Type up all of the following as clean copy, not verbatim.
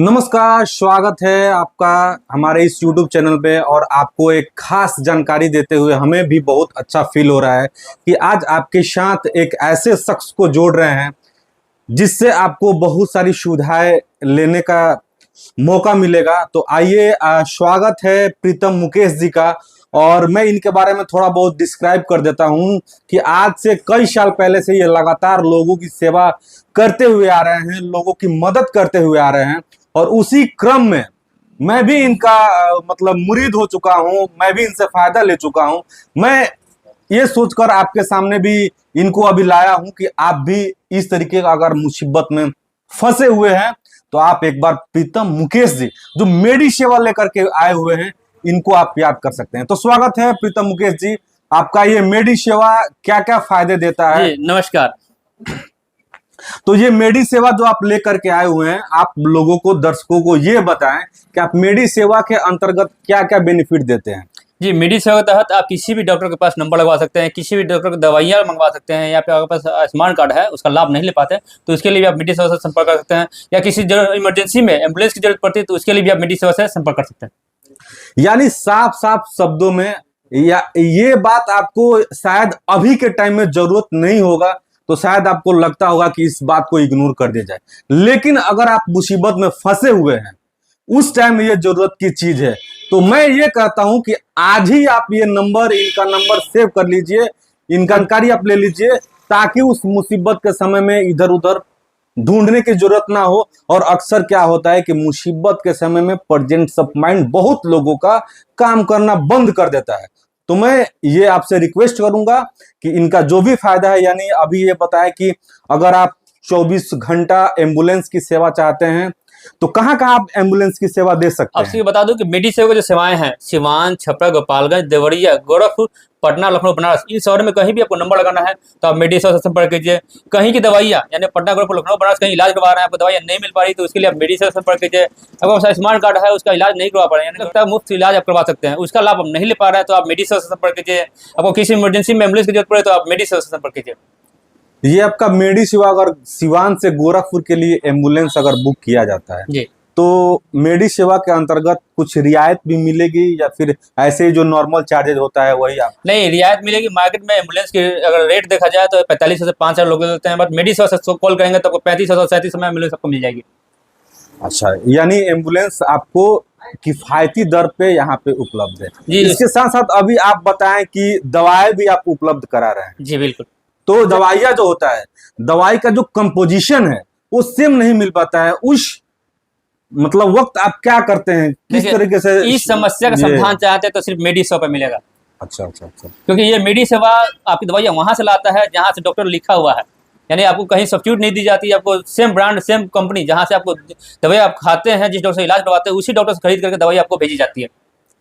नमस्कार, स्वागत है आपका हमारे इस YouTube चैनल पे। और आपको एक खास जानकारी देते हुए हमें भी बहुत अच्छा फील हो रहा है कि आज आपके साथ एक ऐसे शख्स को जोड़ रहे हैं जिससे आपको बहुत सारी सुविधाएं लेने का मौका मिलेगा। तो आइए, स्वागत है प्रीतम मुकेश जी का। और मैं इनके बारे में थोड़ा बहुत डिस्क्राइब कर देता हूं कि आज से कई साल पहले से ये लगातार लोगों की सेवा करते हुए आ रहे हैं, लोगों की मदद करते हुए आ रहे हैं। और उसी क्रम में मैं भी इनका मतलब मुरीद हो चुका हूं, मैं भी इनसे फायदा ले चुका हूं। मैं ये सोचकर आपके सामने भी इनको अभी लाया हूं कि आप भी इस तरीके का अगर मुसीबत में फंसे हुए हैं तो आप एक बार प्रीतम मुकेश जी जो मेडी सेवा लेकर के आए हुए हैं इनको आप याद कर सकते हैं। तो स्वागत है प्रीतम मुकेश जी आपका। ये मेडी सेवा क्या क्या फायदे देता है? जी नमस्कार। तो ये मेडी सेवा जो आप लेकर के आए हुए हैं, आप लोगों को, दर्शकों को ये बताएं कि आप मेडी सेवा के अंतर्गत क्या क्या बेनिफिट देते हैं। जी मेडी सेवा के तहत आप किसी भी डॉक्टर के पास नंबर लगवा सकते हैं, किसी भी डॉक्टर को दवाइयाँ मंगवा सकते हैं, या फिर आपके पास आयुष्मान कार्ड है उसका लाभ नहीं ले पाते तो उसके लिए भी आप मेडी सेवा से संपर्क कर सकते हैं, या किसी इमरजेंसी में एम्बुलेंस की जरूरत पड़ती है तो उसके लिए भी आप मेडी सेवा से संपर्क कर सकते हैं। यानी साफ साफ शब्दों में या ये बात आपको शायद अभी के टाइम में जरूरत नहीं होगा, तो शायद आपको लगता होगा कि इस बात को इग्नोर कर दिया जाए, लेकिन अगर आप मुसीबत में फंसे हुए हैं उस टाइम ये जरूरत की चीज है। तो मैं ये कहता हूं कि आज ही आप ये नंबर, इनका नंबर सेव कर लीजिए, इनका जानकारी आप ले लीजिए, ताकि उस मुसीबत के समय में इधर उधर ढूंढने की जरूरत ना हो। और अक्सर क्या होता है कि मुसीबत के समय में प्रेजेंस ऑफ माइंड बहुत लोगों का काम करना बंद कर देता है। तो मैं ये आपसे रिक्वेस्ट करूंगा कि इनका जो भी फायदा है, यानी अभी ये बताया कि अगर आप 24 घंटा एम्बुलेंस की सेवा चाहते हैं तो कहाँ कहाँ आप एम्बुलेंस की सेवा दे सकते हैं? आपसे बता दूं कि मेडी सेवा की जो सेवाएं हैं सिवान, छपरा, गोपालगंज, देवरिया, गोरखपुर, पटना, लखनऊ, बनारस, इन शहर में कहीं भी आपको नंबर लगाना है तो आप मेडी सेवा से संपर्क कीजिए। कहीं की दवाइयाँ यानी पटना, गोरखपुर, लखनऊ, बनारस कहीं इलाज करवा रहे हैं, आपको दवाइयाँ नहीं मिल पा रही तो उसके लिए आप मेडी सेवा से संपर्क कीजिए। अगर आयुष्मान कार्ड है उसका इलाज नहीं करवा पा रहे हैं, यानी मुफ्त इलाज आप करवा सकते हैं, उसका लाभ आप नहीं ले पा रहे हैं तो आप मेडी सेवा से संपर्क कीजिए। आपको किसी इमरजेंसी में एम्बुलेंस की जरूरत पड़े तो आप मेडी सेवा से संपर्क कीजिए। ये आपका मेडी सेवा अगर सिवान से गोरखपुर के लिए एम्बुलेंस अगर बुक किया जाता है जी तो मेडी सेवा के अंतर्गत कुछ रियायत भी मिलेगी, या फिर ऐसे ही जो नॉर्मल चार्जेज होता है वही आप? नहीं, रियायत मिलेगी। मार्केट में एम्बुलेंस की अगर रेट देखा जाए तो 45 से 5,000 लोग देते हैं, बट मेडी सेवा से कॉल करेंगे तो आपको 35,000 37 में एम्बुलेंस आपको मिल जाएगी। अच्छा, यानी एम्बुलेंस आपको किफायती दर पे यहाँ पे उपलब्ध है। जी इसके साथ साथ अभी आप बताएं कि दवाएं भी आप उपलब्ध करा रहे हैं। जी बिल्कुल। तो दवाइयाँ जो होता है, दवाई का जो कंपोजिशन है वो सेम नहीं मिल पाता है। उस मतलब वक्त आप क्या करते हैं, किस तरीके से इस समस्या का समाधान चाहते हैं तो सिर्फ मेडी सेवा पे मिलेगा। अच्छा अच्छा अच्छा। क्योंकि ये मेडी सेवा आपकी दवाइयाँ वहां से लाता है जहां से डॉक्टर लिखा हुआ है, यानी आपको कहीं सब्स्टिट्यूट नहीं दी जाती। आपको सेम ब्रांड, सेम कंपनी, जहां से आपको दवाई आप खाते हैं, जिस डॉक्टर से इलाज करवाते हैं, उसी डॉक्टर से खरीद करके दवाई आपको भेजी जाती है।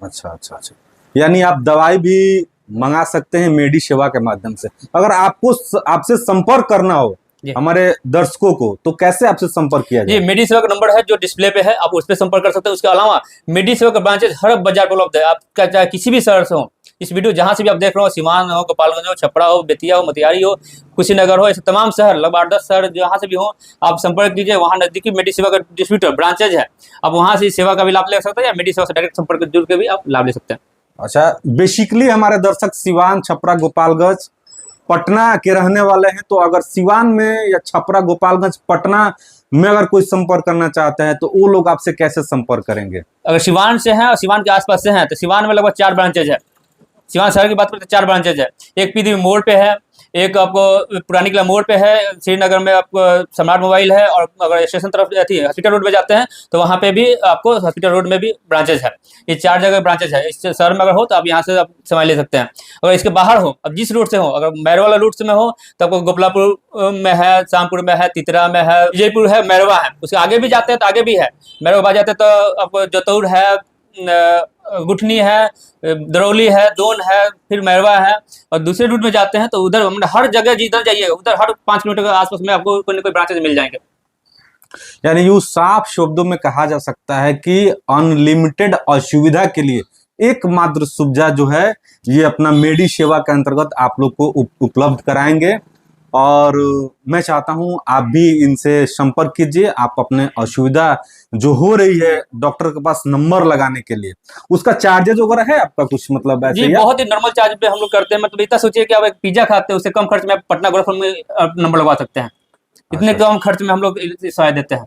अच्छा अच्छा अच्छा। यानी आप दवाई भी मंगा सकते हैं मेडी सेवा के माध्यम से। अगर आपको आपसे संपर्क करना हो हमारे दर्शकों को तो कैसे आपसे संपर्क किया जाए? जी मेडी सेवा का नंबर है जो डिस्प्ले पे है, आप उस पर संपर्क कर सकते हैं। उसके अलावा मेडी सेवा का ब्रांचेज हर बाजार पर उपलब्ध है। आप चाहे किसी भी शहर से हो, इस वीडियो जहां से भी आप देख रहे हो, सिवान हो, गोपालगंज हो, छपरा हो, बेतिया हो, मोतिहारी हो, कुशीनगर हो, ऐसे तमाम शहर, लगभग 8-10 शहर जहाँ से भी हो, आप संपर्क कीजिए। वहाँ नजदीकी मेडी सेवा का डिस्ट्रीब्यूटर ब्रांचेज है, आप वहाँ से इस सेवा का भी लाभ ले सकते हैं, या मेडी सेवा से डायरेक्ट संपर्क जुड़ के भी आप लाभ ले सकते हैं। अच्छा, बेसिकली हमारे दर्शक सिवान, छपरा, गोपालगंज, पटना के रहने वाले हैं, तो अगर सिवान में या छपरा, गोपालगंज, पटना में अगर कोई संपर्क करना चाहते हैं तो वो लोग आपसे कैसे संपर्क करेंगे? अगर सिवान से हैं और सिवान के आसपास से हैं तो सिवान में लगभग 4 ब्रांचेज है। सिवान शहर की बात करें तो 4 ब्रांचेज है। एक पीदी मोड़ पे है, एक आपको पुरानी किला मोड़ पे है, श्रीनगर में आपको सम्राट मोबाइल है, और अगर स्टेशन तरफ हॉस्पिटल रोड पे जाते हैं तो वहाँ पे भी आपको हॉस्पिटल रोड में भी ब्रांचेज है। ये 4 जगह ब्रांचेज है। इस शहर में अगर हो तो आप यहाँ से आप सेवाएं ले सकते हैं। अगर इसके बाहर हो, अब जिस रूट से हो, अगर मैरो वाला रूट से में हो तो आपको गोपलापुर में है, शामपुर में है, तितरा में है, विजयपुर है, मैरवा है। उसके आगे भी जाते हैं तो आगे भी है, मैरवा बाद जाते हैं तो आपको जतौर है, गुठनी है, दरौली है, दोन है, फिर मैरवा है। और दूसरे रूट में जाते हैं तो उधर हर जगह जिधर जाइएगा उधर हर 5 किलोमीटर के आसपास में आपको कोई ना कोई ब्रांचेज मिल जाएंगे। यानी यूं साफ शब्दों में कहा जा सकता है कि अनलिमिटेड असुविधा के लिए एकमात्र सुविधा जो है ये अपना मेडी सेवा के अंतर्गत आप लोग को उपलब्ध कराएंगे। और मैं चाहता हूं आप भी इनसे संपर्क कीजिए। आप अपने असुविधा जो हो रही है डॉक्टर के पास नंबर लगाने के लिए, उसका चार्जेज वगैरह है आपका कुछ, मतलब ऐसे जी ही बहुत ही नॉर्मल चार्ज पे हम लोग करते हैं। मतलब इतना सोचिए कि आप एक पिज्जा खाते हैं, उससे कम खर्च में आप पटना गोरखपुर में आप नंबर लगवा सकते हैं। इतने अच्छा कम खर्च में हम लोग सहायता देते हैं।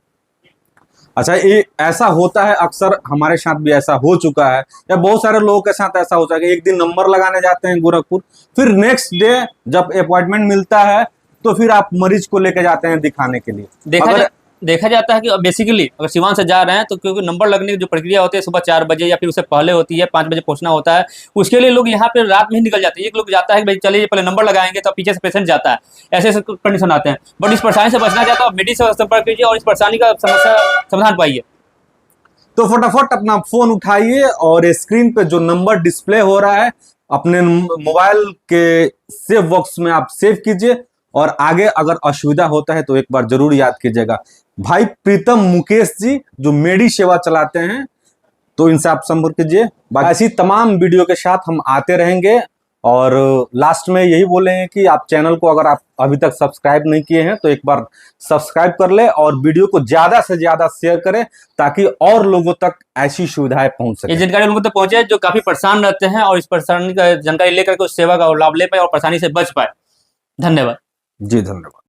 अच्छा, ये ऐसा होता है अक्सर, हमारे साथ भी ऐसा हो चुका है, या बहुत सारे लोगों के साथ ऐसा होता है कि एक दिन नंबर लगाने जाते हैं गोरखपुर, फिर नेक्स्ट डे जब अपॉइंटमेंट मिलता है तो फिर आप मरीज को लेके जाते हैं दिखाने के लिए। अगर देखा जाता है कि बेसिकली अगर सिवान से जा रहे हैं तो क्योंकि नंबर लगने की जो प्रक्रिया होती है सुबह 4 बजे या फिर उससे पहले होती है, 5 बजे पहुंचना होता है। उसके लिए लोग यहाँ पे रात में ही निकल जाते हैं। एक लोग जाता है कि भाई चलिए पहले नंबर लगाएंगे, तो पीछे से पेशेंट जाता है। ऐसे ऐसे कंडीशन आते हैं। बट इस परेशानी से बचना चाहता है, मेडिसिन से संपर्क कीजिए और इस परेशानी का समस्या समाधान पाइए। तो फटाफट अपना फोन उठाइए और स्क्रीन पे जो नंबर डिस्प्ले हो रहा है अपने मोबाइल के सेव बॉक्स में आप सेव कीजिए, और आगे अगर असुविधा होता है तो एक बार जरूर याद कीजिएगा। भाई प्रीतम मुकेश जी जो मेडी सेवा चलाते हैं, तो इनसे आप संपर्क कीजिए। ऐसी तमाम वीडियो के साथ हम आते रहेंगे। और लास्ट में यही बोलेंगे कि आप चैनल को अगर आप अभी तक सब्सक्राइब नहीं किए हैं तो एक बार सब्सक्राइब कर ले और वीडियो को ज्यादा से ज्यादा शेयर करें, ताकि और लोगों तक ऐसी सुविधाएं पहुंच ये सके। जानकारी लोगों तक पहुंचे जो काफी परेशान रहते हैं और इस परेशानी का जानकारी लेकर के उस सेवा का लाभ ले पाए और परेशानी से बच पाए। धन्यवाद। जी धन्यवाद।